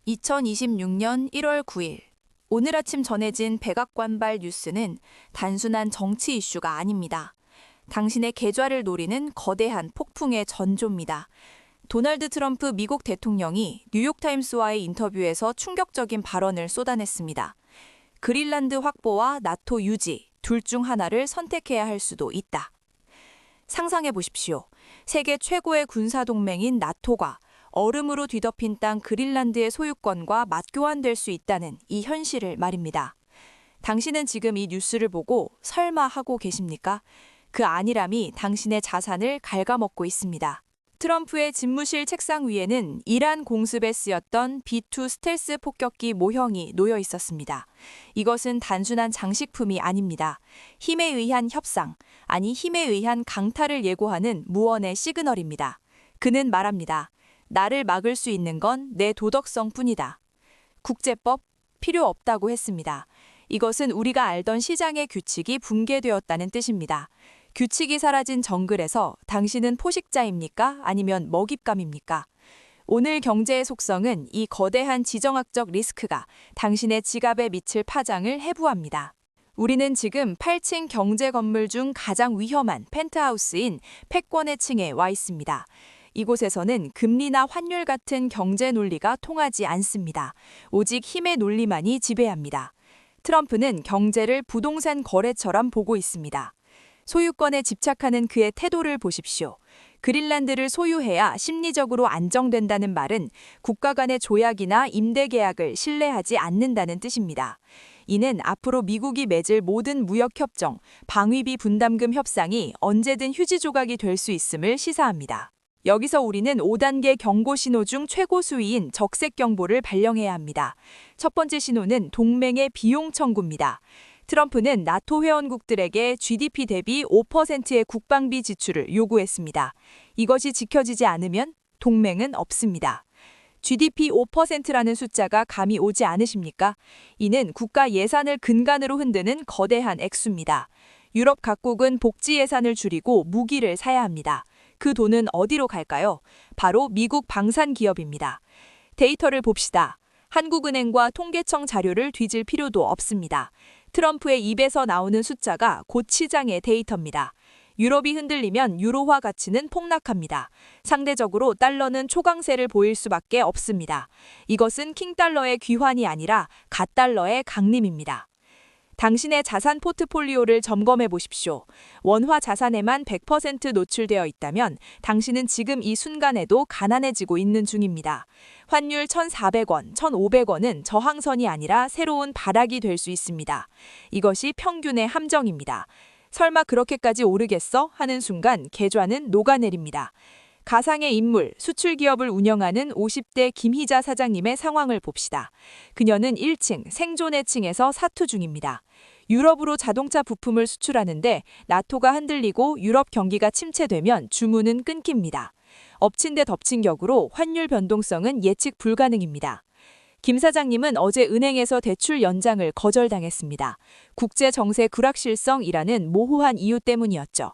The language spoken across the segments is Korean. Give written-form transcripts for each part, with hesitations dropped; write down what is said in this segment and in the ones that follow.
2026년 1월 9일, 오늘 아침 전해진 백악관발 뉴스는 단순한 정치 이슈가 아닙니다. 당신의 계좌를 노리는 거대한 폭풍의 전조입니다. 도널드 트럼프 미국 대통령이 뉴욕타임스와의 인터뷰에서 충격적인 발언을 쏟아냈습니다. 그린란드 확보와 나토 유지, 둘 중 하나를 선택해야 할 수도 있다. 상상해 보십시오. 세계 최고의 군사동맹인 나토가 얼음으로 뒤덮인 땅 그린란드의 소유권과 맞교환될 수 있다는 이 현실을 말입니다. 당신은 지금 이 뉴스를 보고 설마 하고 계십니까? 그 안일함이 당신의 자산을 갉아먹고 있습니다. 트럼프의 집무실 책상 위에는 이란 공습에 쓰였던 B-2 스텔스 폭격기 모형이 놓여 있었습니다. 이것은 단순한 장식품이 아닙니다. 힘에 의한 협상, 아니 힘에 의한 강탈을 예고하는 무언의 시그널입니다. 그는 말합니다. 나를 막을 수 있는 건 내 도덕성뿐이다. 국제법 필요 없다고 했습니다. 이것은 우리가 알던 시장의 규칙이 붕괴되었다는 뜻입니다. 규칙이 사라진 정글에서 당신은 포식자입니까? 아니면 먹잇감입니까? 오늘 경제의 속성은 이 거대한 지정학적 리스크가 당신의 지갑에 미칠 파장을 해부합니다. 우리는 지금 8층 경제 건물 중 가장 위험한 펜트하우스인 패권의 층에 와 있습니다. 이곳에서는 금리나 환율 같은 경제 논리가 통하지 않습니다. 오직 힘의 논리만이 지배합니다. 트럼프는 경제를 부동산 거래처럼 보고 있습니다. 소유권에 집착하는 그의 태도를 보십시오. 그린란드를 소유해야 심리적으로 안정된다는 말은 국가 간의 조약이나 임대 계약을 신뢰하지 않는다는 뜻입니다. 이는 앞으로 미국이 맺을 모든 무역협정, 방위비 분담금 협상이 언제든 휴지 조각이 될 수 있음을 시사합니다. 여기서 우리는 5단계 경고 신호 중 최고 수위인 적색 경보를 발령해야 합니다. 첫 번째 신호는 동맹의 비용 청구입니다. 트럼프는 나토 회원국들에게 GDP 대비 5%의 국방비 지출을 요구했습니다. 이것이 지켜지지 않으면 동맹은 없습니다. GDP 5%라는 숫자가 감이 오지 않으십니까? 이는 국가 예산을 근간으로 흔드는 거대한 액수입니다. 유럽 각국은 복지 예산을 줄이고 무기를 사야 합니다. 그 돈은 어디로 갈까요? 바로 미국 방산 기업입니다. 데이터를 봅시다. 한국은행과 통계청 자료를 뒤질 필요도 없습니다. 트럼프의 입에서 나오는 숫자가 곧 시장의 데이터입니다. 유럽이 흔들리면 유로화 가치는 폭락합니다. 상대적으로 달러는 초강세를 보일 수밖에 없습니다. 이것은 킹달러의 귀환이 아니라 갓달러의 강림입니다. 당신의 자산 포트폴리오를 점검해 보십시오. 원화 자산에만 100% 노출되어 있다면 당신은 지금 이 순간에도 가난해지고 있는 중입니다. 환율 1,400원, 1,500원은 저항선이 아니라 새로운 바닥이 될 수 있습니다. 이것이 평균의 함정입니다. 설마 그렇게까지 오르겠어? 하는 순간 계좌는 녹아내립니다. 가상의 인물, 수출 기업을 운영하는 50대 김희자 사장님의 상황을 봅시다. 그녀는 1층 생존의 층에서 사투 중입니다. 유럽으로 자동차 부품을 수출하는데 나토가 흔들리고 유럽 경기가 침체되면 주문은 끊깁니다. 엎친 데 덮친 격으로 환율 변동성은 예측 불가능입니다. 김 사장님은 어제 은행에서 대출 연장을 거절당했습니다. 국제 정세 불확실성이라는 모호한 이유 때문이었죠.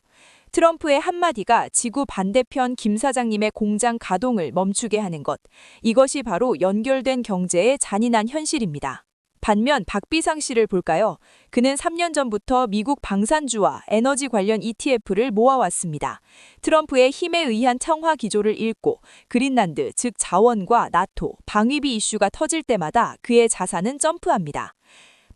트럼프의 한마디가 지구 반대편 김 사장님의 공장 가동을 멈추게 하는 것. 이것이 바로 연결된 경제의 잔인한 현실입니다. 반면 박비상 씨를 볼까요? 그는 3년 전부터 미국 방산주와 에너지 관련 ETF를 모아왔습니다. 트럼프의 힘에 의한 청화 기조를 읽고 그린란드, 즉 자원과 나토, 방위비 이슈가 터질 때마다 그의 자산은 점프합니다.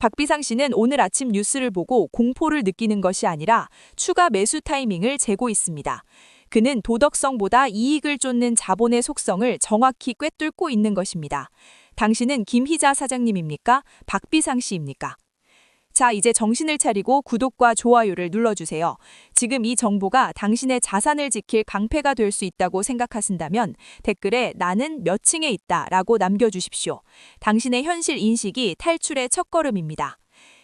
박비상 씨는 오늘 아침 뉴스를 보고 공포를 느끼는 것이 아니라 추가 매수 타이밍을 재고 있습니다. 그는 도덕성보다 이익을 쫓는 자본의 속성을 정확히 꿰뚫고 있는 것입니다. 당신은 김희자 사장님입니까? 박비상 씨입니까? 자, 이제 정신을 차리고 구독과 좋아요를 눌러주세요. 지금 이 정보가 당신의 자산을 지킬 방패가 될 수 있다고 생각하신다면 댓글에 나는 몇 층에 있다 라고 남겨주십시오. 당신의 현실 인식이 탈출의 첫걸음입니다.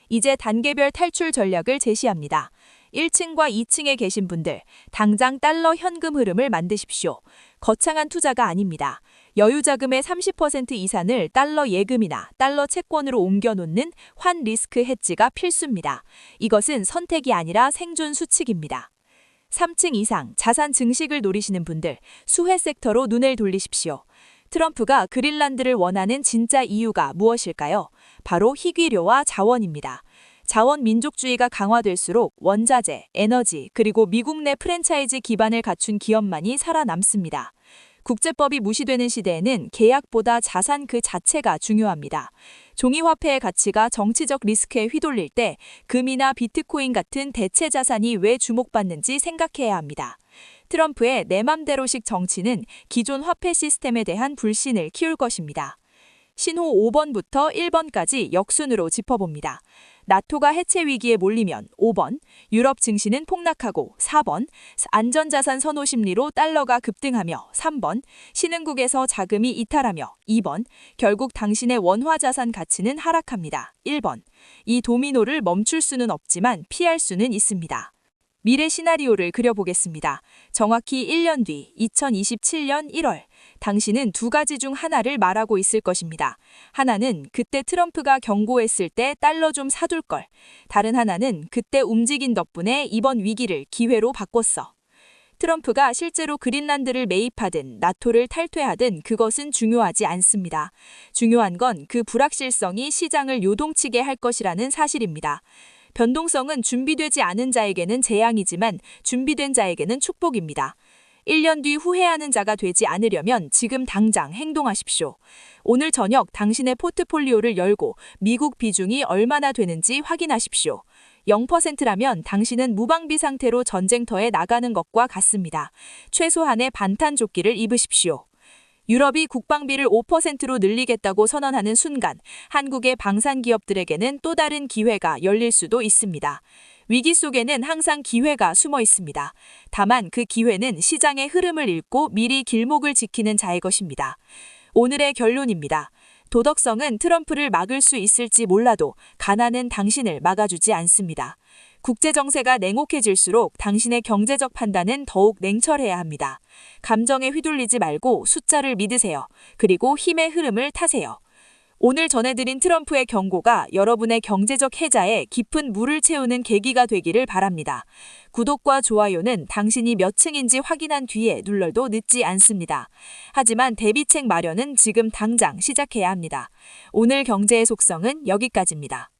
이제 단계별 탈출 전략을 제시합니다. 1층과 2층에 계신 분들, 당장 달러 현금 흐름을 만드십시오. 거창한 투자가 아닙니다. 여유 자금의 30% 이상을 달러 예금이나 달러 채권으로 옮겨놓는 환 리스크 헤지가 필수입니다. 이것은 선택이 아니라 생존 수칙입니다. 3층 이상 자산 증식을 노리시는 분들, 수혜 섹터로 눈을 돌리십시오. 트럼프가 그린란드를 원하는 진짜 이유가 무엇일까요? 바로 희귀료와 자원입니다. 자원 민족주의가 강화될수록 원자재, 에너지, 그리고 미국 내 프랜차이즈 기반을 갖춘 기업만이 살아남습니다. 국제법이 무시되는 시대에는 계약보다 자산 그 자체가 중요합니다. 종이화폐의 가치가 정치적 리스크에 휘둘릴 때 금이나 비트코인 같은 대체 자산이 왜 주목받는지 생각해야 합니다. 트럼프의 내 맘대로식 정치는 기존 화폐 시스템에 대한 불신을 키울 것입니다. 신호 5번부터 1번까지 역순으로 짚어봅니다. 나토가 해체 위기에 몰리면 5번, 유럽 증시는 폭락하고 4번, 안전자산 선호 심리로 달러가 급등하며 3번, 신흥국에서 자금이 이탈하며 2번, 결국 당신의 원화 자산 가치는 하락합니다. 1번, 이 도미노를 멈출 수는 없지만 피할 수는 있습니다. 미래 시나리오를 그려보겠습니다. 정확히 1년 뒤 2027년 1월, 당신은 두 가지 중 하나를 말하고 있을 것입니다. 하나는 그때 트럼프가 경고했을 때 달러 좀 사둘 걸. 다른 하나는 그때 움직인 덕분에 이번 위기를 기회로 바꿨어. 트럼프가 실제로 그린란드를 매입하든 나토를 탈퇴하든 그것은 중요하지 않습니다. 중요한 건 그 불확실성이 시장을 요동치게 할 것이라는 사실입니다. 변동성은 준비되지 않은 자에게는 재앙이지만 준비된 자에게는 축복입니다. 1년 뒤 후회하는 자가 되지 않으려면 지금 당장 행동하십시오. 오늘 저녁 당신의 포트폴리오를 열고 미국 비중이 얼마나 되는지 확인하십시오. 0%라면 당신은 무방비 상태로 전쟁터에 나가는 것과 같습니다. 최소한의 반탄조끼를 입으십시오. 유럽이 국방비를 5%로 늘리겠다고 선언하는 순간 한국의 방산 기업들에게는 또 다른 기회가 열릴 수도 있습니다. 위기 속에는 항상 기회가 숨어 있습니다. 다만 그 기회는 시장의 흐름을 읽고 미리 길목을 지키는 자의 것입니다. 오늘의 결론입니다. 도덕성은 트럼프를 막을 수 있을지 몰라도 가난은 당신을 막아주지 않습니다. 국제정세가 냉혹해질수록 당신의 경제적 판단은 더욱 냉철해야 합니다. 감정에 휘둘리지 말고 숫자를 믿으세요. 그리고 힘의 흐름을 타세요. 오늘 전해드린 트럼프의 경고가 여러분의 경제적 해자에 깊은 물을 채우는 계기가 되기를 바랍니다. 구독과 좋아요는 당신이 몇 층인지 확인한 뒤에 눌러도 늦지 않습니다. 하지만 대비책 마련은 지금 당장 시작해야 합니다. 오늘 경제의 속성은 여기까지입니다.